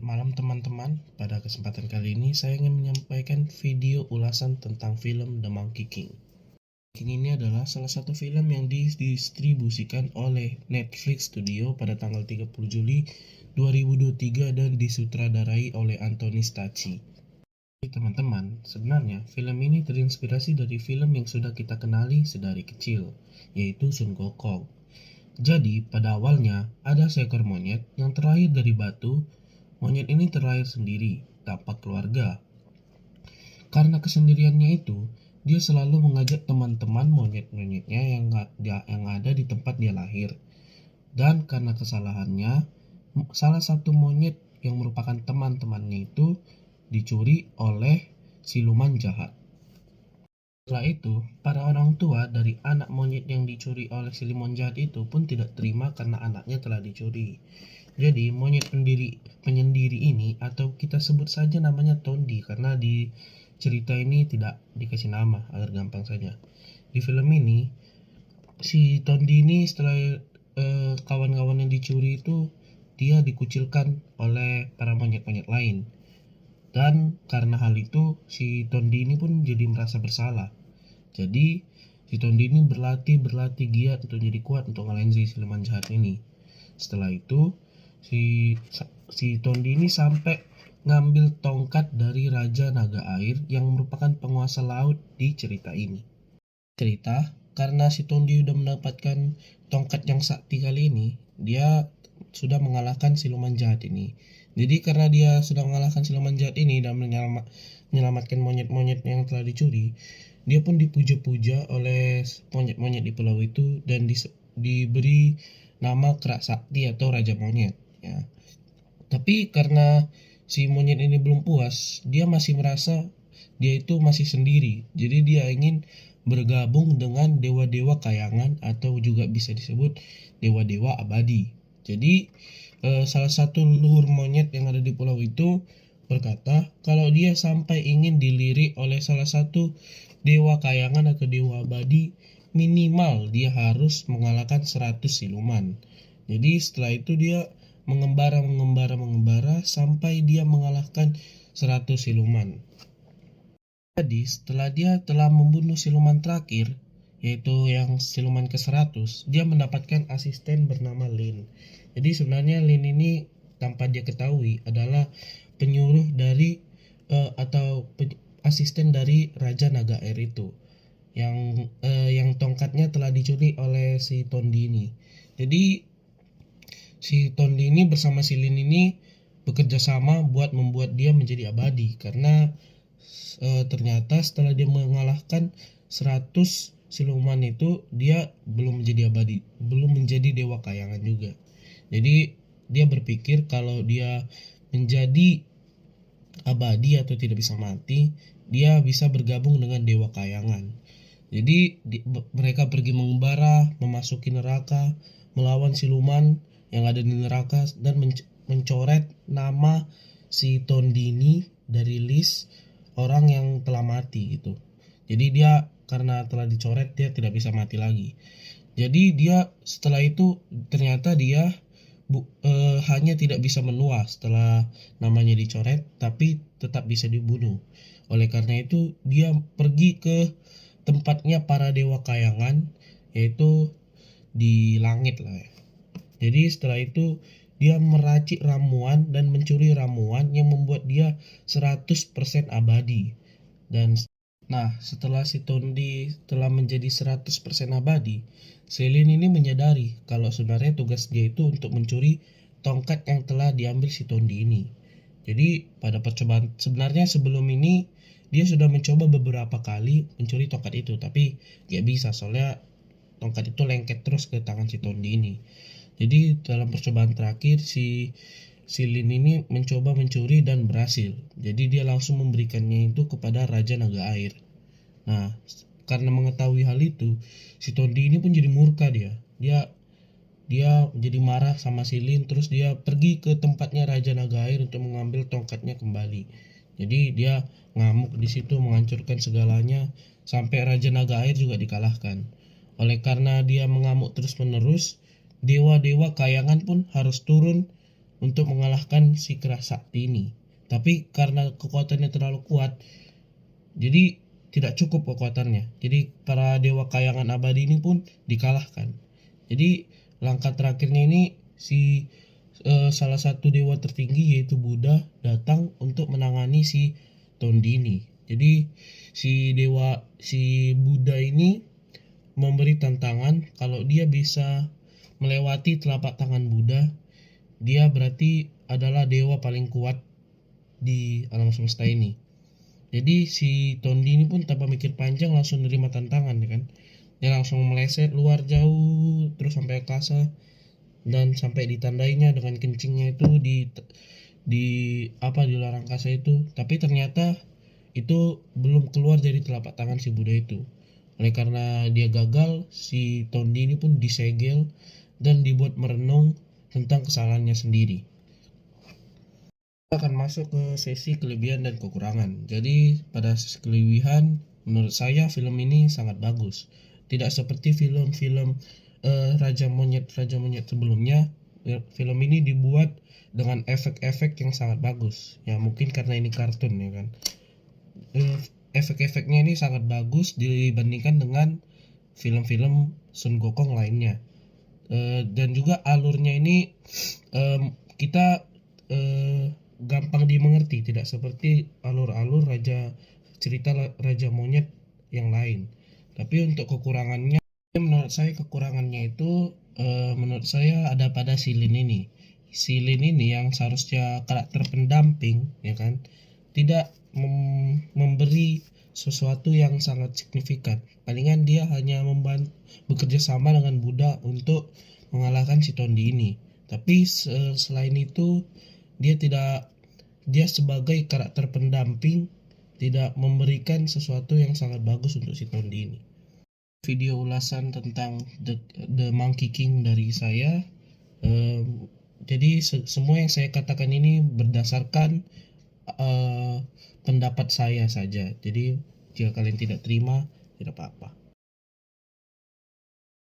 Malam teman-teman, pada kesempatan kali ini saya ingin menyampaikan video ulasan tentang film The Monkey King. King ini adalah salah satu film yang didistribusikan oleh Netflix Studio pada tanggal 30 Juli 2023 dan disutradarai oleh Anthony Stacchi. Teman-teman, sebenarnya film ini terinspirasi dari film yang sudah kita kenali sedari kecil, yaitu Sun Gokong. Jadi, pada awalnya ada seekor monyet yang terlahir dari batu. Monyet ini terlahir sendiri, tanpa keluarga. Karena kesendiriannya itu, dia selalu mengajak teman-teman monyet-monyetnya yang ada di tempat dia lahir. Dan karena kesalahannya, salah satu monyet yang merupakan teman-temannya itu dicuri oleh siluman jahat. Setelah itu, para orang tua dari anak monyet yang dicuri oleh siluman jahat itu pun tidak terima karena anaknya telah dicuri. Jadi monyet penyendiri ini, atau kita sebut saja namanya Tondi karena di cerita ini tidak dikasih nama agar gampang saja. Di film ini si Tondi ini setelah kawan-kawan yang dicuri itu dia dikucilkan oleh para monyet-monyet lain. Dan karena hal itu si Tondi ini pun jadi merasa bersalah. Jadi si Tondi ini berlatih giat untuk jadi kuat untuk ngalahin si siluman jahat ini. Setelah itu si Tondi ini sampai ngambil tongkat dari Raja Naga Air yang merupakan penguasa laut di cerita ini. Karena si Tondi udah mendapatkan tongkat yang sakti kali ini, dia sudah mengalahkan siluman jahat ini. Jadi karena dia sudah mengalahkan siluman jahat ini dan menyelamatkan monyet-monyet yang telah dicuri, dia pun dipuja-puja oleh monyet-monyet di pulau itu dan diberi nama Kera Sakti atau Raja Monyet. Ya. Tapi karena si monyet ini belum puas, dia masih merasa dia itu masih sendiri. Jadi dia ingin bergabung dengan dewa-dewa kayangan atau juga bisa disebut dewa-dewa abadi. Jadi salah satu leluhur monyet yang ada di pulau itu berkata kalau dia sampai ingin dilirik oleh salah satu dewa kayangan atau dewa abadi, minimal dia harus mengalahkan 100 siluman. Jadi setelah itu dia mengembara sampai dia mengalahkan 100 siluman. Jadi setelah dia telah membunuh siluman terakhir, yaitu yang siluman ke-100, dia mendapatkan asisten bernama Lin. Jadi sebenarnya Lin ini tanpa dia ketahui adalah penyuruh dari asisten dari Raja Naga Air itu, yang tongkatnya telah dicuri oleh si Tondi ini. Jadi si Tondi ini bersama si Lin ini bekerja sama buat membuat dia menjadi abadi, karena ternyata setelah dia mengalahkan 100 siluman itu dia belum menjadi abadi, belum menjadi dewa kayangan juga. Jadi dia berpikir kalau dia menjadi abadi atau tidak bisa mati, dia bisa bergabung dengan dewa kayangan. Jadi mereka pergi mengembara, memasuki neraka, melawan siluman yang ada di neraka dan mencoret nama si Tondini dari list orang yang telah mati gitu. Jadi dia karena telah dicoret dia tidak bisa mati lagi. Jadi dia setelah itu ternyata dia hanya tidak bisa menua setelah namanya dicoret, tapi tetap bisa dibunuh. Oleh karena itu dia pergi ke tempatnya para dewa kayangan, yaitu di langit lah ya. Jadi setelah itu dia meracik ramuan dan mencuri ramuan yang membuat dia 100% abadi. Dan setelah si Tondi telah menjadi 100% abadi, Selin ini menyadari kalau sebenarnya tugas dia itu untuk mencuri tongkat yang telah diambil si Tondi ini. Jadi pada percobaan sebenarnya sebelum ini dia sudah mencoba beberapa kali mencuri tongkat itu, tapi gak bisa soalnya tongkat itu lengket terus ke tangan si Tondi ini. Jadi dalam percobaan terakhir si Lin ini mencoba mencuri dan berhasil. Jadi dia langsung memberikannya itu kepada Raja Naga Air. Nah, karena mengetahui hal itu, si Tondi ini pun jadi murka dia jadi marah sama si Lin, terus dia pergi ke tempatnya Raja Naga Air untuk mengambil tongkatnya kembali. Jadi dia ngamuk di situ, menghancurkan segalanya sampai Raja Naga Air juga dikalahkan. Oleh karena dia mengamuk terus-menerus, dewa-dewa kayangan pun harus turun untuk mengalahkan si kera sakti ini. Tapi karena kekuatannya terlalu kuat, jadi tidak cukup kekuatannya. Jadi para dewa kayangan abadi ini pun dikalahkan. Jadi langkah terakhirnya ini salah satu dewa tertinggi yaitu Buddha datang untuk menangani si Tondi ini. Jadi si Buddha ini memberi tantangan kalau dia bisa melewati telapak tangan Buddha, dia berarti adalah dewa paling kuat di alam semesta ini. Jadi si Tondi ini pun tanpa mikir panjang langsung nerima tantangan, ya kan? Dia langsung meleset luar jauh terus sampai angkasa dan sampai ditandainya dengan kencingnya itu di luar angkasa itu. Tapi ternyata itu belum keluar dari telapak tangan si Buddha itu. Oleh karena dia gagal, si Tondi ini pun disegel dan dibuat merenung tentang kesalahannya sendiri. Kita akan masuk ke sesi kelebihan dan kekurangan. Jadi pada sesi kelebihan, menurut saya film ini sangat bagus. Tidak seperti film-film Raja Monyet sebelumnya. Film ini dibuat dengan efek-efek yang sangat bagus. Ya mungkin karena ini kartun, ya kan. Efek-efeknya ini sangat bagus dibandingkan dengan film-film Sun Gokong lainnya. Dan juga alurnya ini kita gampang dimengerti, tidak seperti alur-alur cerita Raja Monyet yang lain. Tapi untuk kekurangannya, menurut saya kekurangannya itu menurut saya ada pada si Lin ini. Si Lin ini yang seharusnya karakter pendamping, ya kan, tidak memberi sesuatu yang sangat signifikan. Palingan dia hanya bekerja sama dengan Buddha untuk mengalahkan si Tondi ini. Tapi selain itu dia sebagai karakter pendamping tidak memberikan sesuatu yang sangat bagus untuk si Tondi ini. Video ulasan tentang The Monkey King dari saya. Jadi semua yang saya katakan ini berdasarkan pendapat saya saja. Jadi jika kalian tidak terima, tidak apa-apa.